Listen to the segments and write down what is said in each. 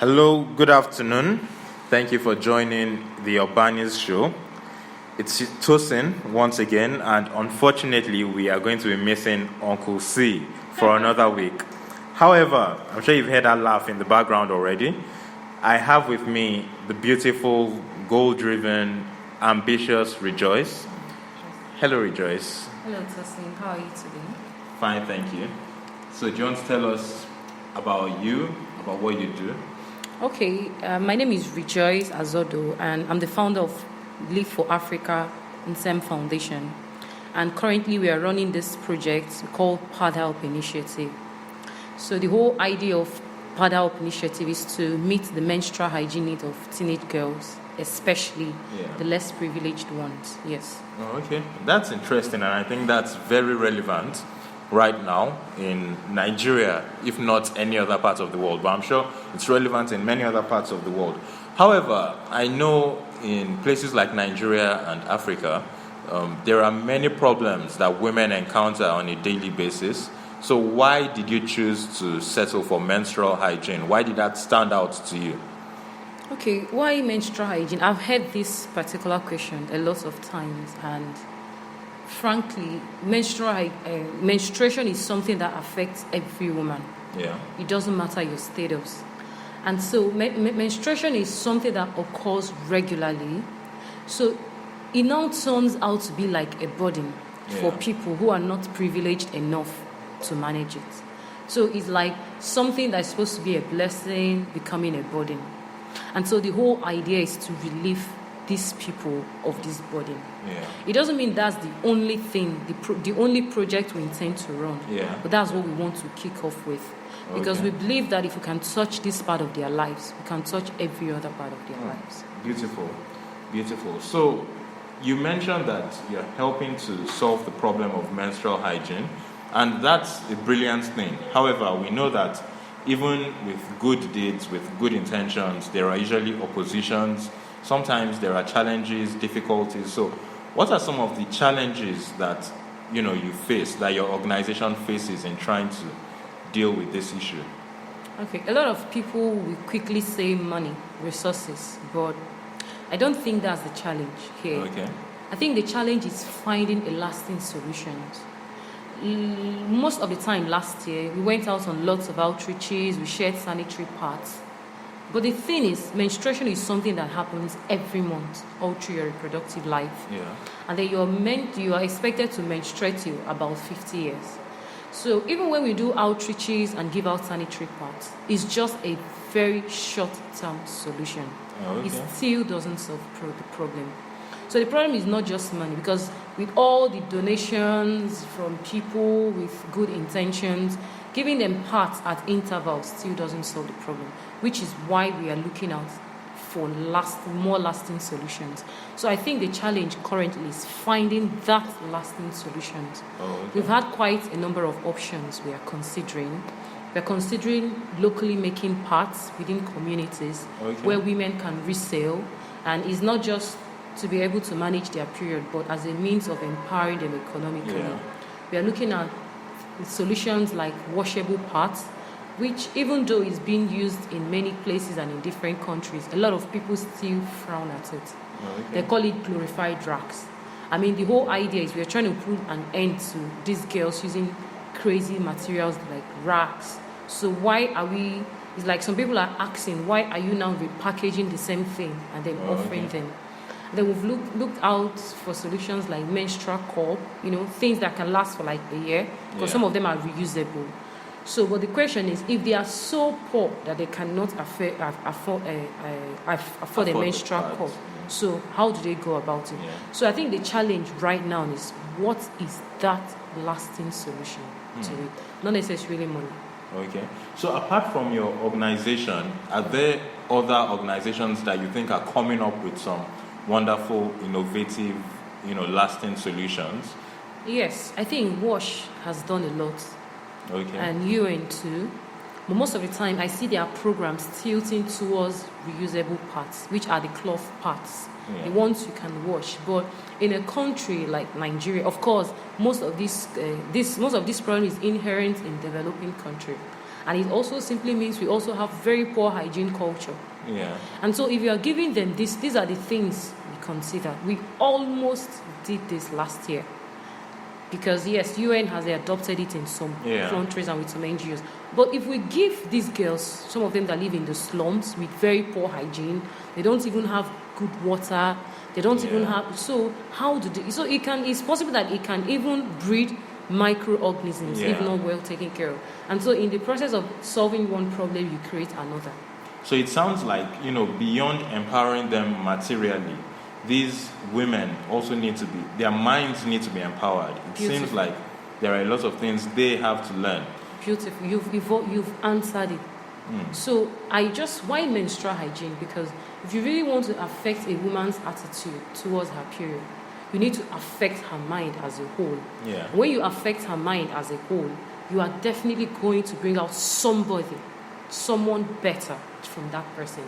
Hello, good afternoon. Thank you for joining the Obani's show. It's Tosin once again, and unfortunately, we are going to be missing Uncle C for another week. However, I'm sure you've heard that laugh in the background already. I have with me the beautiful, goal-driven, ambitious Rejoice. Hello, Rejoice. Hello, Tosin. How are you today? Fine, thank you. So, do you want to tell us about you, about what you do? Okay, my name is Rejoice Azodo, and I'm the founder of Live for Africa INSEM Foundation. And currently, we are running this project called Pad Help Initiative. So, the whole idea of Pad Help Initiative is to meet the menstrual hygiene need of teenage girls, especially the less privileged ones. Yes. Oh, okay, that's interesting, and I think that's very relevant right now in Nigeria, if not any other part of the world. But I'm sure it's relevant in many other parts of the world. However, I know in places like Nigeria and Africa, there are many problems that women encounter on a daily basis. So why did you choose to settle for menstrual hygiene? Why did that stand out to you? Okay, why menstrual hygiene? I've heard this particular question a lot of times, and frankly, menstruation is something that affects every woman. Yeah. It doesn't matter your status. And so menstruation is something that occurs regularly. So it now turns out to be like a burden for people who are not privileged enough to manage it. So it's like something that's supposed to be a blessing becoming a burden. And so the whole idea is to relieve these people of this burden. Yeah. It doesn't mean that's the only thing, the only project we intend to run. Yeah. But that's what we want to kick off with. Because we believe that if we can touch this part of their lives, we can touch every other part of their lives. Beautiful. Beautiful. So you mentioned that you're helping to solve the problem of menstrual hygiene, and that's a brilliant thing. However, we know that even with good deeds, with good intentions, there are usually oppositions. Sometimes there are challenges, difficulties. So what are some of the challenges that you face, that your organization faces in trying to deal with this issue? Okay, a lot of people will quickly say money, resources, but I don't think that's the challenge here. Okay. I think the challenge is finding a lasting solution. Most of the time last year, we went out on lots of outreaches, we shared sanitary pads. But the thing is, menstruation is something that happens every month all through your reproductive life. Yeah. And then you are expected to menstruate till about 50 years. So even when we do outreaches and give out sanitary pads, it's just a very short-term solution. Okay. It still doesn't solve the problem. So the problem is not just money, because with all the donations from people with good intentions, giving them parts at intervals still doesn't solve the problem, which is why we are looking out for more lasting solutions. So I think the challenge currently is finding that lasting solutions. Okay. We've had quite a number of options we are considering. We're considering locally making parts within communities where women can resell, and it's not just to be able to manage their period, but as a means of empowering them economically. Yeah. We are looking at solutions like washable parts, which even though it's being used in many places and in different countries, a lot of people still frown at it. They call it glorified rags. I mean, the whole idea is we are trying to put an end to these girls using crazy materials like rags. So why are we, it's like some people are asking, why are you now repackaging the same thing and then offering them? Then we've looked out for solutions like menstrual cup, things that can last for like a year, because some of them are reusable. So, but the question is, if they are so poor that they cannot afford a menstrual cup, so how do they go about it? So I think the challenge right now is, what is that lasting solution to it? Not necessarily money. Okay. So apart from your organization, are there other organizations that you think are coming up with some wonderful, innovative, lasting solutions? Yes, I think WASH has done a lot. Okay. And UN too. But most of the time, I see their programs tilting towards reusable parts, which are the cloth parts, the ones you can wash. But in a country like Nigeria, of course, most of this problem is inherent in developing country. And it also simply means we also have very poor hygiene culture. Yeah. And so if you are giving them this, these are the things we consider. We almost did this last year. Because yes, UN has adopted it in some countries and with some NGOs. But if we give these girls, some of them that live in the slums with very poor hygiene, they don't even have good water, they don't even have, so how do they, so it's possible that it can even breed microorganisms if not well taken care of. And so in the process of solving one problem, you create another. So it sounds like, beyond empowering them materially, these women also need to be, their minds need to be empowered. It seems like there are a lot of things they have to learn. Beautiful. You've answered it. So why menstrual hygiene? Because if you really want to affect a woman's attitude towards her period, you need to affect her mind as a whole. Yeah. When you affect her mind as a whole, you are definitely going to bring out someone better from that person.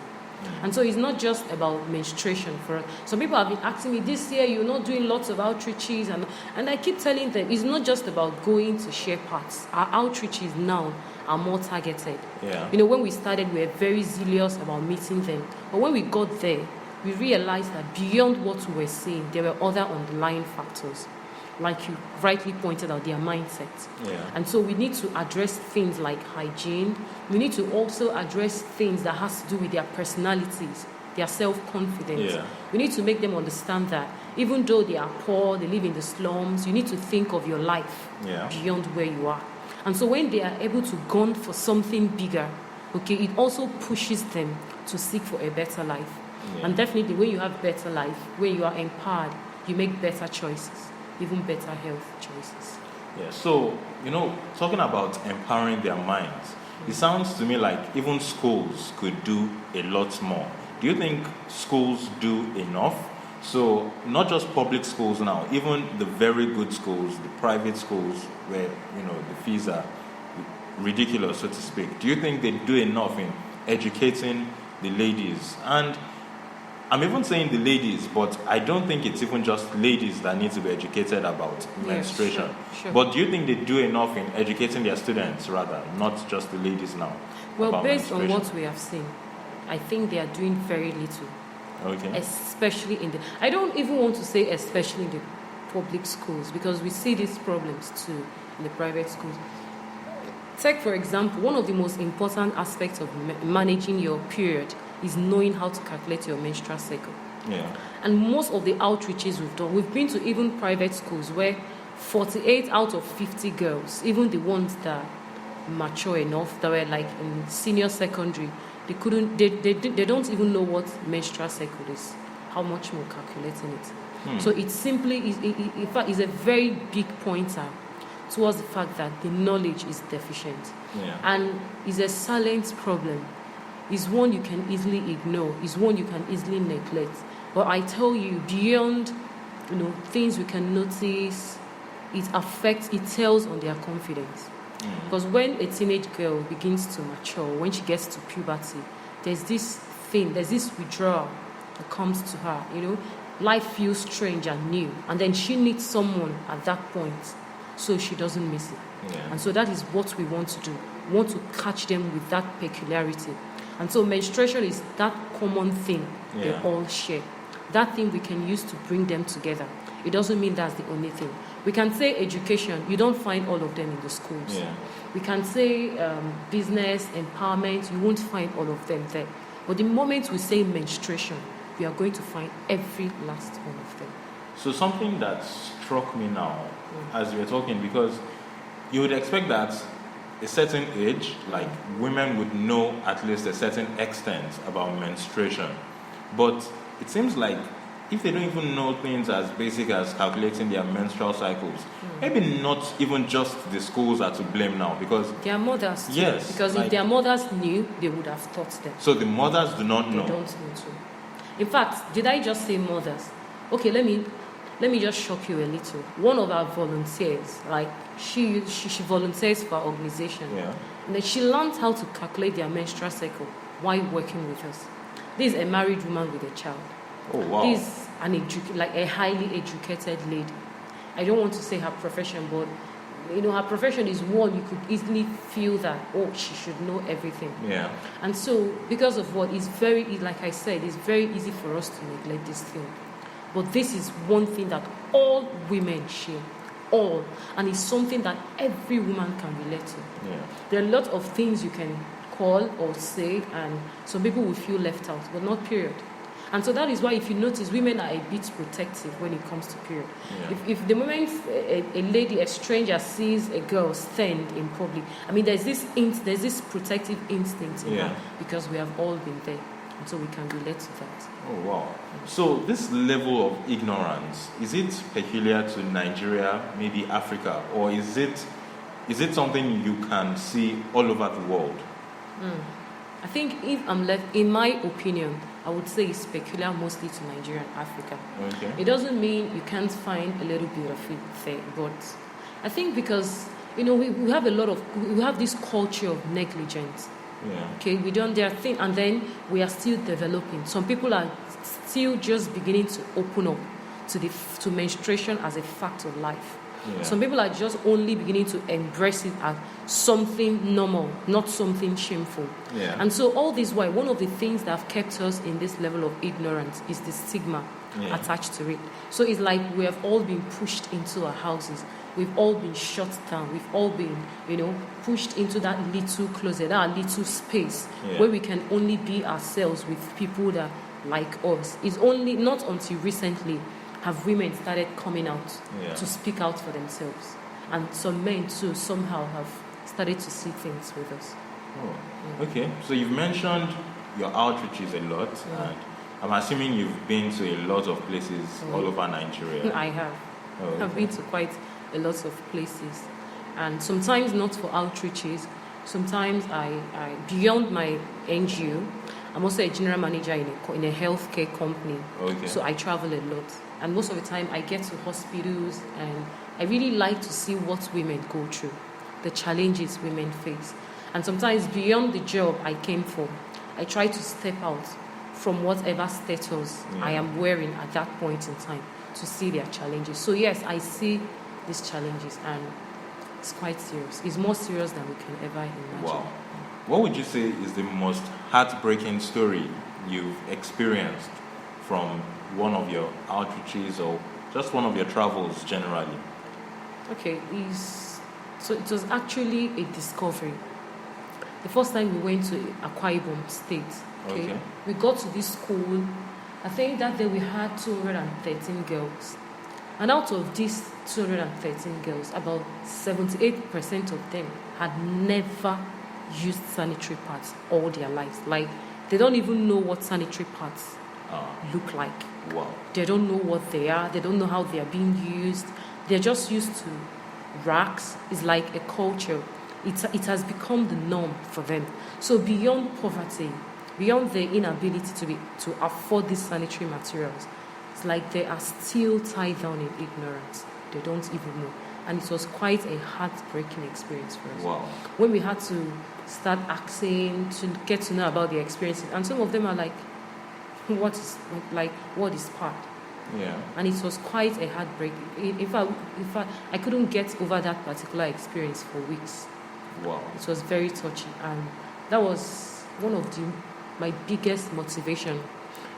And so it's not just about menstruation. For some people have been asking me, this year you're not doing lots of outreaches, and I keep telling them it's not just about going to share parts. Our outreaches now are more targeted. Yeah. When we started, we were very zealous about meeting them, but when we got there, we realized that beyond what we were saying, there were other underlying factors, like you rightly pointed out, their mindset. Yeah. And so we need to address things like hygiene. We need to also address things that has to do with their personalities, their self-confidence. Yeah. We need to make them understand that even though they are poor, they live in the slums, you need to think of your life beyond where you are. And so when they are able to gun for something bigger, it also pushes them to seek for a better life. Yeah. And definitely when you have better life, when you are empowered, you make better choices, even better health choices. Yeah, so, talking about empowering their minds, it sounds to me like even schools could do a lot more. Do you think schools do enough? So, not just public schools now, even the very good schools, the private schools where, the fees are ridiculous, so to speak. Do you think they do enough in educating the ladies? And I'm even saying the ladies, but I don't think it's even just ladies that need to be educated about menstruation. Sure. But do you think they do enough in educating their students, rather, not just the ladies now? Well, based on what we have seen, I think they are doing very little. Okay. Especially I don't even want to say especially in the public schools, because we see these problems too in the private schools. Take, for example, one of the most important aspects of managing your period is knowing how to calculate your menstrual cycle. Yeah. And most of the outreaches we've done, we've been to even private schools where 48 out of 50 girls, even the ones that mature enough, that were like in senior secondary, they don't even know what menstrual cycle is, how much more calculating it. So it simply is, in fact, is a very big pointer towards the fact that the knowledge is deficient. Yeah. And is a silent problem. Is one you can easily ignore, is one you can easily neglect. But I tell you, beyond things we can notice, it tells on their confidence. Because when a teenage girl begins to mature, when she gets to puberty, there's this withdrawal that comes to her. Life feels strange and new, and then she needs someone at that point so she doesn't miss it. Yeah. And so that is what we want to do. We want to catch them with that peculiarity. And so menstruation is that common thing they all share. That thing we can use to bring them together. It doesn't mean that's the only thing. We can say education. You don't find all of them in the schools. Yeah. We can say business, empowerment. You won't find all of them there. But the moment we say menstruation, we are going to find every last one of them. So something that struck me now as you were talking, because you would expect that a certain age, like women would know at least a certain extent about menstruation. But it seems like if they don't even know things as basic as calculating their menstrual cycles, maybe not even just the schools are to blame now, because their mothers too. Yes. Because if their mothers knew, they would have taught them. So the mothers do not know. They don't know too. In fact, did I just say mothers? Okay, let me just shock you a little. One of our volunteers, like she volunteers for our organization. Yeah. And then she learned how to calculate their menstrual cycle while working with us. This is a married woman with a child. Oh wow. This is a highly educated lady. I don't want to say her profession, but her profession is one, you could easily feel that, oh, she should know everything. Yeah. And so, because of what is very, like I said, it's very easy for us to neglect this thing. But this is one thing that all women share. All. And it's something that every woman can relate to. Yeah. There are a lot of things you can call or say, and some people will feel left out, but not period. And so that is why, if you notice, women are a bit protective when it comes to period. Yeah. If the moment a lady, a stranger, sees a girl stand in public, I mean, there's this protective instinct in her, because we have all been there, and so we can relate to that. Oh wow! So this level of ignorance, is it peculiar to Nigeria, maybe Africa, or is it something you can see all over the world? I think, if I'm left, in my opinion, I would say it's peculiar mostly to Nigeria and Africa. Okay. It doesn't mean you can't find a little bit of it there, but I think because we have we have this culture of negligence. Yeah. Okay, we done their thing, and then we are still developing. Some people are still just beginning to open up to menstruation as a fact of life. Yeah. Some people are just only beginning to embrace it as something normal, not something shameful. Yeah. And so all this while, one of the things that have kept us in this level of ignorance is the stigma attached to it. So it's like we have all been pushed into our houses. We've all been shut down. We've all been, pushed into that little closet, that little space where we can only be ourselves with people that like us. It's only not until recently have women started coming out to speak out for themselves. And some men too somehow have started to see things with us. Oh, okay. So you've mentioned your outreaches a lot, and I'm assuming you've been to a lot of places all over Nigeria. I have. Oh, okay. I've been to quite a lot of places. And sometimes not for outreaches. Sometimes I beyond my NGO, I'm also a general manager in a healthcare company. Okay. So I travel a lot. And most of the time I get to hospitals, and I really like to see what women go through, the challenges women face. And sometimes beyond the job I came for, I try to step out from whatever status I am wearing at that point in time to see their challenges. So yes, I see these challenges, and it's quite serious. It's more serious than we can ever imagine. Wow. What would you say is the most heartbreaking story you've experienced from one of your outreaches or just one of your travels generally? Okay, so it was actually a discovery. The first time we went to Akwa Ibom State, okay, we got to this school. I think that day we had 213 girls. And out of these 213 girls, about 78% of them had never used sanitary pads all their lives. Like, they don't even know what sanitary pads look like. Wow. They don't know what they are. They don't know how they are being used. They're just used to racks. It's like a culture. It has become the norm for them. So beyond poverty, beyond their inability to afford these sanitary materials, it's like they are still tied down in ignorance. They don't even know. And it was quite a heartbreaking experience for us. Wow. When we had to start asking to get to know about their experiences, and some of them are like, what is PAD? Yeah. And it was quite a heartbreak. In fact, I couldn't get over that particular experience for weeks. Wow. It was very touching, and that was one of my biggest motivation.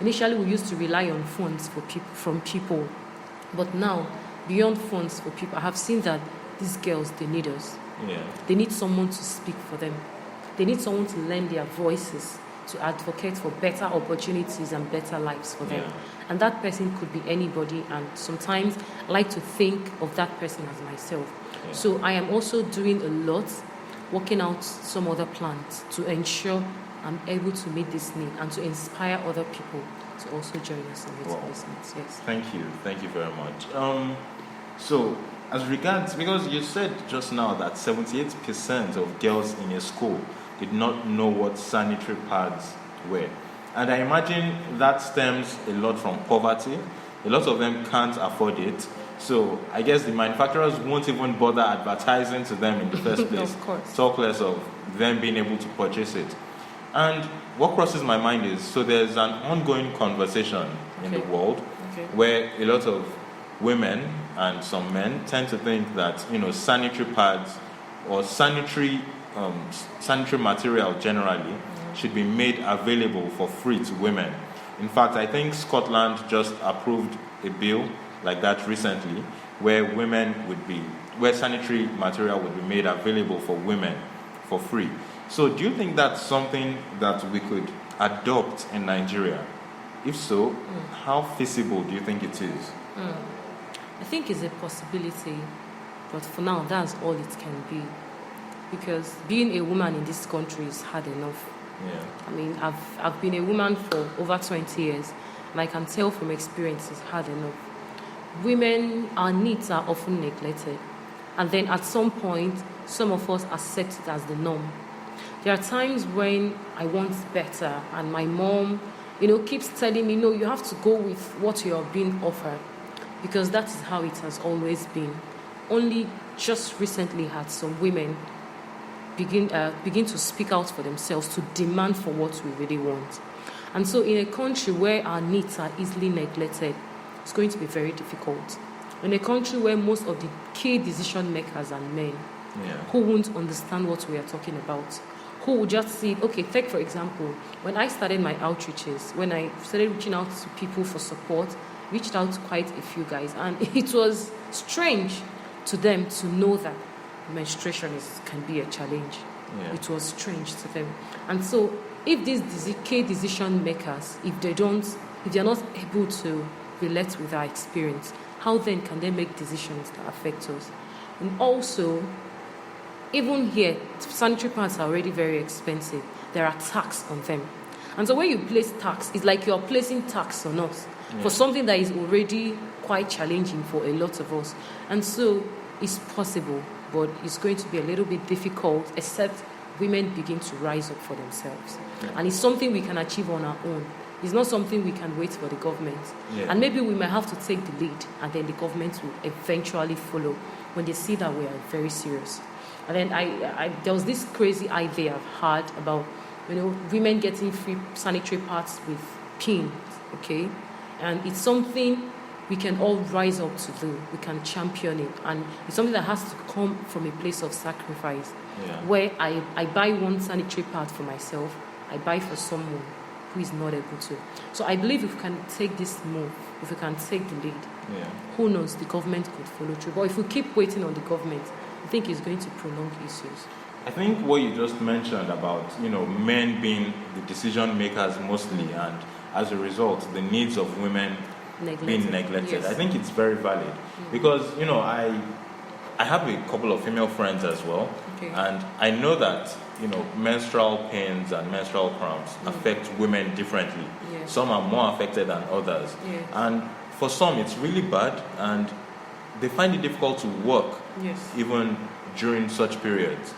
Initially, we used to rely on funds from people, but now, beyond funds for people, I have seen that these girls, they need us. Yeah. They need someone to speak for them. They need someone to lend their voices, to advocate for better opportunities and better lives for them. Yeah. And that person could be anybody, and sometimes I like to think of that person as myself. Yeah. So I am also doing a lot, working out some other plans to ensure I'm able to meet this need and to inspire other people to also join us in this business. Yes. Thank you very much. So, as regards, because you said just now that 78% of girls in your school did not know what sanitary pads were, and I imagine that stems a lot from poverty. A lot of them can't afford it. So I guess the manufacturers won't even bother advertising to them in the first place. Of course. Talk less of them being able to purchase it. And what crosses my mind is, so there's an ongoing conversation in the world where a lot of women and some men tend to think that, sanitary pads or sanitary material generally should be made available for free to women. In fact, I think Scotland just approved a bill like that recently, where sanitary material would be made available for women for free. So do you think that's something that we could adopt in Nigeria? If so, how feasible do you think it is? I think it's a possibility, but for now, that's all it can be. Because being a woman in this country is hard enough. Yeah. I mean, I've been a woman for over 20 years, and I can tell from experience it's hard enough. Women, our needs are often neglected. And then at some point, some of us accept it as the norm. There are times when I want better, and my mom, keeps telling me, no, you have to go with what you are being offered, because that is how it has always been. Only just recently had some women begin to speak out for themselves, to demand for what we really want. And so in a country where our needs are easily neglected, it's going to be very difficult. In a country where most of the key decision makers are men, who won't understand what we are talking about, who will just see, okay, take for example, when I started my outreaches, when I started reaching out to people for support, reached out to quite a few guys, and it was strange to them to know that menstruation can be a challenge. It was strange to them. And so if these key decision makers, if they're not able to relate with our experience, how then can they make decisions that affect us? And also, even here, sanitary pads are already very expensive. There are tax on them. And so when you place tax, it's like you're placing tax on us for something that is already quite challenging for a lot of us. And so it's possible, but it's going to be a little bit difficult, except women begin to rise up for themselves. And it's something we can achieve on our own. It's not something we can wait for the government. And maybe we might have to take the lead, and then the government will eventually follow when they see that we are very serious. And then there was this crazy idea I've heard about, women getting free sanitary pads with pins, okay? And it's something we can all rise up to do. We can champion it. And it's something that has to come from a place of sacrifice, where I buy one sanitary pad for myself, I buy for someone who is not able to. So I believe if we can take this move, if we can take the lead, who knows, the government could follow through. But if we keep waiting on the government, I think it's going to prolong issues. I think what you just mentioned about, men being the decision makers mostly, and as a result, the needs of women being neglected. I think it's very valid because, I have a couple of female friends as well, and I know that, menstrual pains and menstrual cramps affect women differently. Some are more affected than others. And for some, it's really bad, and they find it difficult to work even during such periods.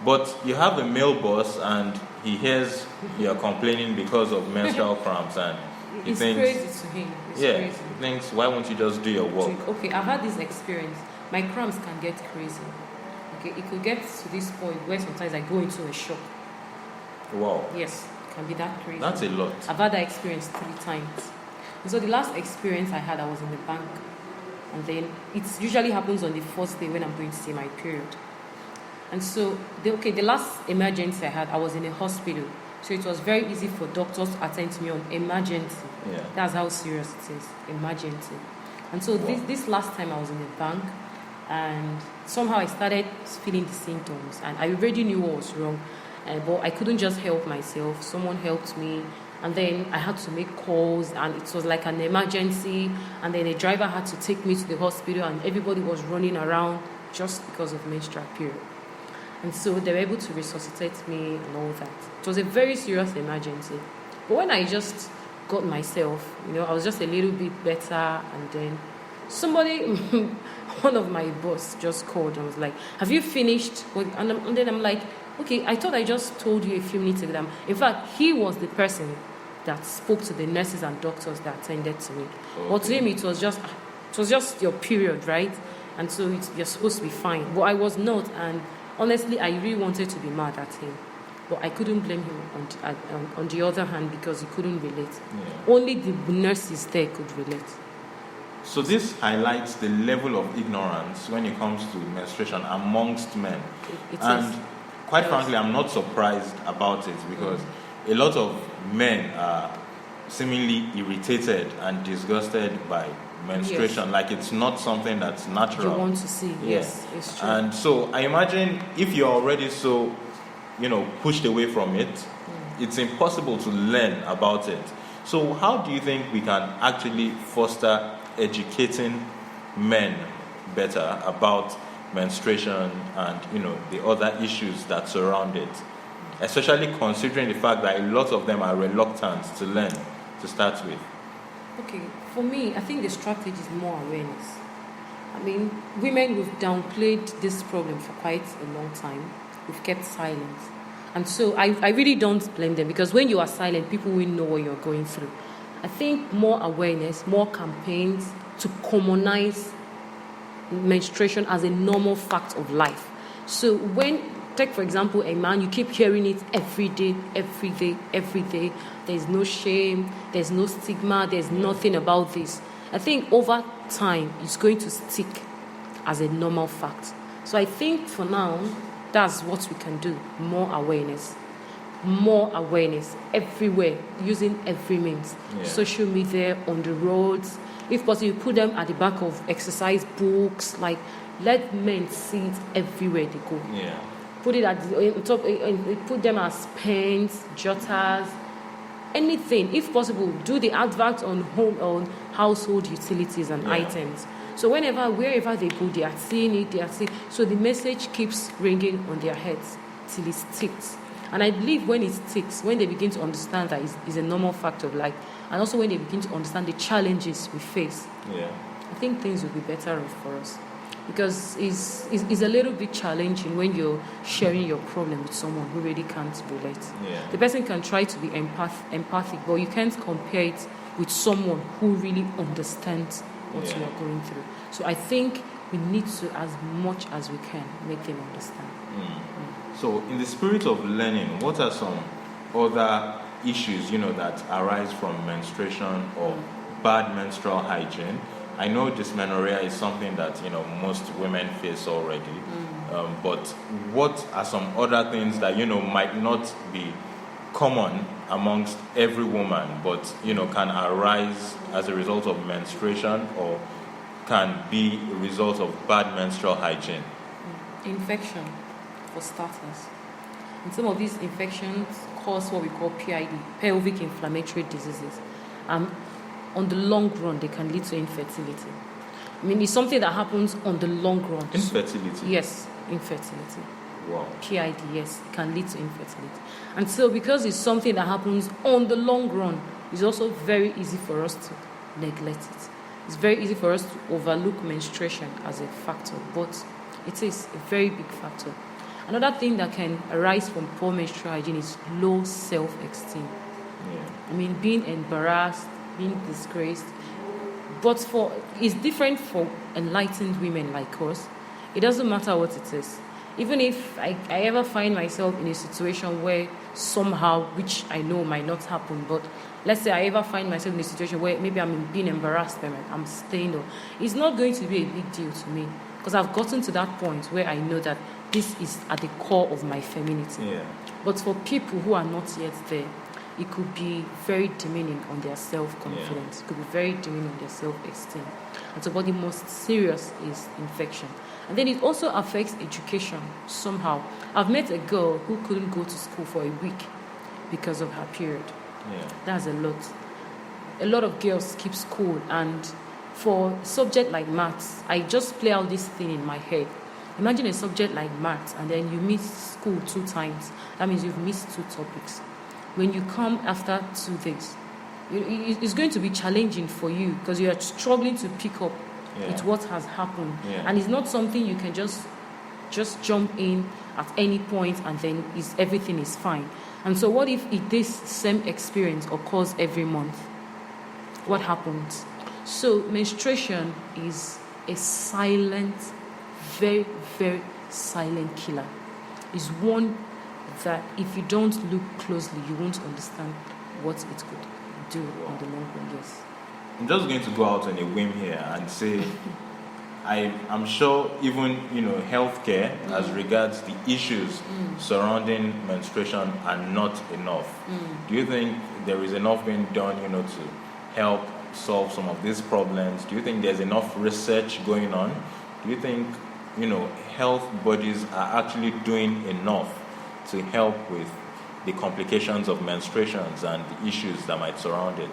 But you have a male boss, and he hears you're complaining because of menstrual cramps, and he thinks, crazy to him. Crazy. He thinks, why won't you just do your work? Okay, I've had this experience. My cramps can get crazy. Okay, it could get to this point where sometimes I go into a shock. Wow. Yes, it can be that crazy. That's a lot. I've had that experience 3 times. And so the last experience I had, I was in the bank. And then it usually happens on the first day when I'm going to see my period. And so, the last emergency I had, I was in a hospital. So it was very easy for doctors to attend to me on emergency. That's how serious it is, emergency. And so this last time I was in the bank, and somehow I started feeling the symptoms, and I already knew what was wrong, but I couldn't just help myself. Someone helped me, and then I had to make calls, and it was like an emergency, and then a driver had to take me to the hospital, and everybody was running around just because of menstrual period. And so they were able to resuscitate me and all that. It was a very serious emergency. But when I just got myself, I was just a little bit better, and then somebody, one of my boss just called and was like, have you finished? And then I'm like, okay, I thought I just told you a few minutes ago. In fact, he was the person that spoke to the nurses and doctors that attended to me. But to him, it was just your period, right? And so you're supposed to be fine. But I was not, and honestly, I really wanted to be mad at him. But I couldn't blame him on the other hand, because he couldn't relate. Only the nurses there could relate. So this highlights the level of ignorance when it comes to menstruation amongst men. And quite frankly, I'm not surprised about it, because a lot of men are seemingly irritated and disgusted by menstruation. Like it's not something that's natural. You want to see. Yes, it's true. And so I imagine if you're already so, pushed away from it, it's impossible to learn about it. So how do you think we can actually foster educating men better about menstruation and the other issues that surround it, especially considering the fact that a lot of them are reluctant to learn to start with? Okay, for me, I think the strategy is more awareness. I mean, women, we've downplayed this problem for quite a long time. We've kept silent. And so I really don't blame them, because when you are silent, people will know what you're going through. I think more awareness, more campaigns to commonize menstruation as a normal fact of life. So take for example a man, you keep hearing it every day. There's no shame, there's no stigma, there's nothing about this. I think over time it's going to stick as a normal fact. So I think for now, that's what we can do. More awareness everywhere, using every means. Social media, on the roads, if possible, put them at the back of exercise books. Like, let men see it everywhere they go. Put it at the top, put them as pens, jotters, anything. If possible, do the advert on household utilities and items. So wherever they go, they are seeing it. So the message keeps ringing on their heads till it sticks. And I believe when it sticks, when they begin to understand that it's a normal fact of life, and also when they begin to understand the challenges we face, I think things will be better off for us. Because it's a little bit challenging when you're sharing your problem with someone who really can't relate. The person can try to be empathic, but you can't compare it with someone who really understands what you are going through. So I think we need to, as much as we can, make them understand. So in the spirit of learning, what are some other issues, that arise from menstruation or bad menstrual hygiene? I know dysmenorrhea is something that, most women face already. But what are some other things that, might not be common amongst every woman, but, can arise as a result of menstruation or can be a result of bad menstrual hygiene? Infection, for starters. And some of these infections cause what we call PID, pelvic inflammatory diseases. On the long run, they can lead to infertility. I mean, it's something that happens on the long run. Infertility? Yes, infertility. Wow. PID, yes, it can lead to infertility. And so because it's something that happens on the long run, it's also very easy for us to neglect it. It's very easy for us to overlook menstruation as a factor, but it is a very big factor. Another thing that can arise from poor menstrual hygiene is low self-esteem. I mean, being embarrassed, being disgraced. But it's different for enlightened women like us. It doesn't matter what it is. Even if I ever find myself in a situation where somehow, which I know might not happen, but let's say I ever find myself in a situation where maybe I'm being embarrassed, I'm stained, or it's not going to be a big deal to me, because I've gotten to that point where I know that this is at the core of my femininity. But for people who are not yet there, it could be very demeaning on their self-confidence. It could be very demeaning on their self-esteem. And so, but the most serious is infection. And then it also affects education somehow. I've met a girl who couldn't go to school for a week because of her period. That's a lot. A lot of girls skip school, and for a subject like maths, I just play out this thing in my head. Imagine a subject like maths, and then you miss school 2 times. That means you've missed 2 topics. When you come after 2 days, it's going to be challenging for you because you are struggling to pick up with what has happened. And it's not something you can just jump in at any point and then everything is fine. And so what if this same experience occurs every month? What happens? So menstruation is a silent, very, very silent killer. It's one that if you don't look closely, you won't understand what it could do on the long run. Yes. I'm just going to go out on a whim here and say I'm sure even healthcare as regards the issues surrounding menstruation are not enough. Do you think there is enough being done to help solve some of these problems? Do you think there's enough research going on? Do you think health bodies are actually doing enough to help with the complications of menstruations and the issues that might surround it?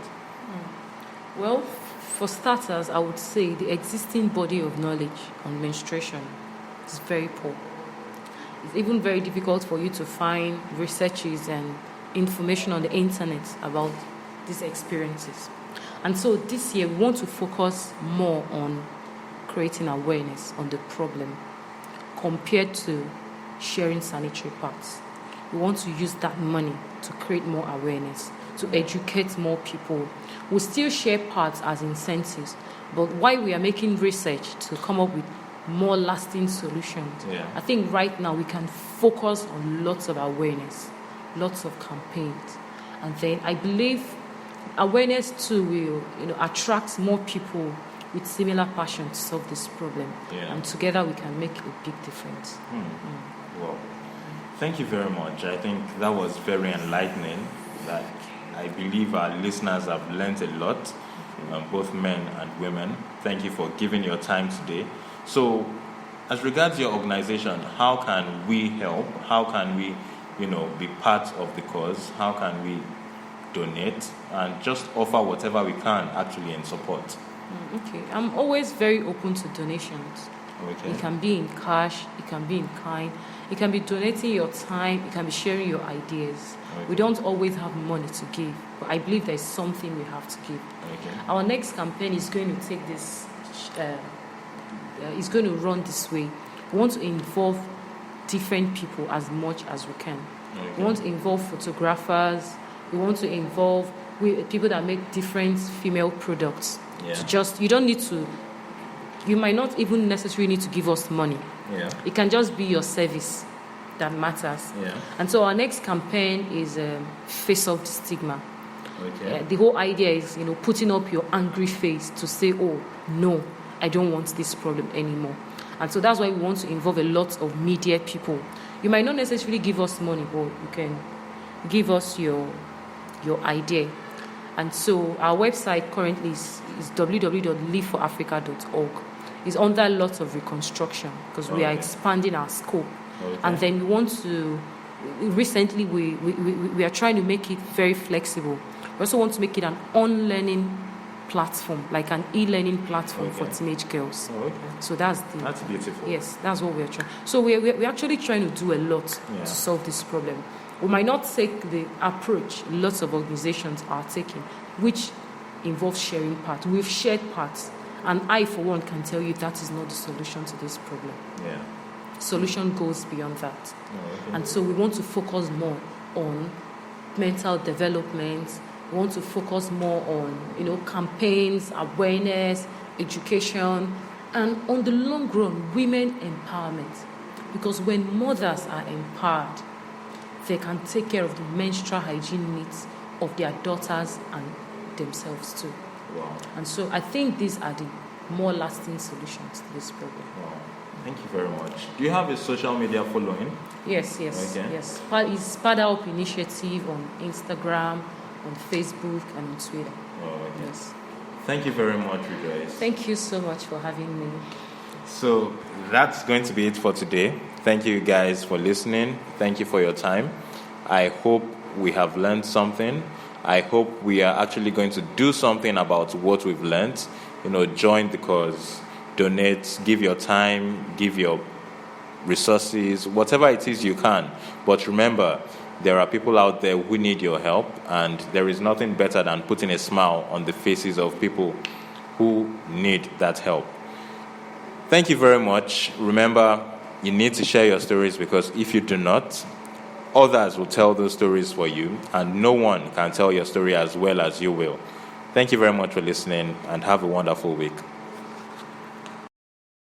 Well, for starters, I would say the existing body of knowledge on menstruation is very poor. It's even very difficult for you to find researches and information on the internet about these experiences. And so this year, we want to focus more on creating awareness on the problem compared to sharing sanitary pads. We want to use that money to create more awareness, to educate more people. We'll still share pads as incentives, but while we are making research to come up with more lasting solutions, I think right now we can focus on lots of awareness, lots of campaigns. And then I believe awareness too will attract more people with similar passion to solve this problem. And together we can make a big difference. Well, thank you very much. I think that was very enlightening. That I believe our listeners have learned a lot, both men and women. Thank you for giving your time today. So, as regards your organization, how can we help? How can we, be part of the cause? How can we donate and just offer whatever we can actually in support? Okay, I'm always very open to donations. Okay. It can be in cash, it can be in kind, it can be donating your time, it can be sharing your ideas. Okay. We don't always have money to give, but I believe there's something we have to give. Okay. Our next campaign is going to take this, is going to run this way. We want to involve different people as much as we can. Okay. We want to involve photographers, we want to involve people that make different female products. You don't need to, you might not even necessarily need to give us money. It can just be your service that matters. And so our next campaign is Face Off the Stigma. Okay. The whole idea is, putting up your angry face to say, oh, no, I don't want this problem anymore. And so that's why we want to involve a lot of media people. You might not necessarily give us money, but you can give us your idea. And so our website currently is www.liveforafrica.org. It's under lots of reconstruction because we are expanding our scope. And then we want to, recently we are trying to make it very flexible. We also want to make it an on-learning platform, like an e-learning platform for teenage girls. So that's beautiful. Yes, that's what we're trying. So we're actually trying to do a lot to solve this problem. We might not take the approach lots of organizations are taking, which involves sharing parts. We've shared parts, and I, for one, can tell you that is not the solution to this problem. Solution goes beyond that. And so we want to focus more on mental development. We want to focus more on, campaigns, awareness, education, and on the long run, women empowerment. Because when mothers are empowered, they can take care of the menstrual hygiene needs of their daughters and themselves too. And so I think these are the more lasting solutions to this problem. Thank you very much. Do you have a social media following? Yes. It's Spada Up Initiative on Instagram, on Facebook, and on Twitter. Yes. Thank you very much, Rejoice. Thank you so much for having me. So that's going to be it for today. Thank you guys for listening. Thank you for your time. I hope we have learned something. I hope we are actually going to do something about what we've learned. Join the cause, donate, give your time, give your resources, whatever it is you can. But remember, there are people out there who need your help, and there is nothing better than putting a smile on the faces of people who need that help. Thank you very much. Remember, you need to share your stories, because if you do not, others will tell those stories for you, and no one can tell your story as well as you will. Thank you very much for listening, and have a wonderful week.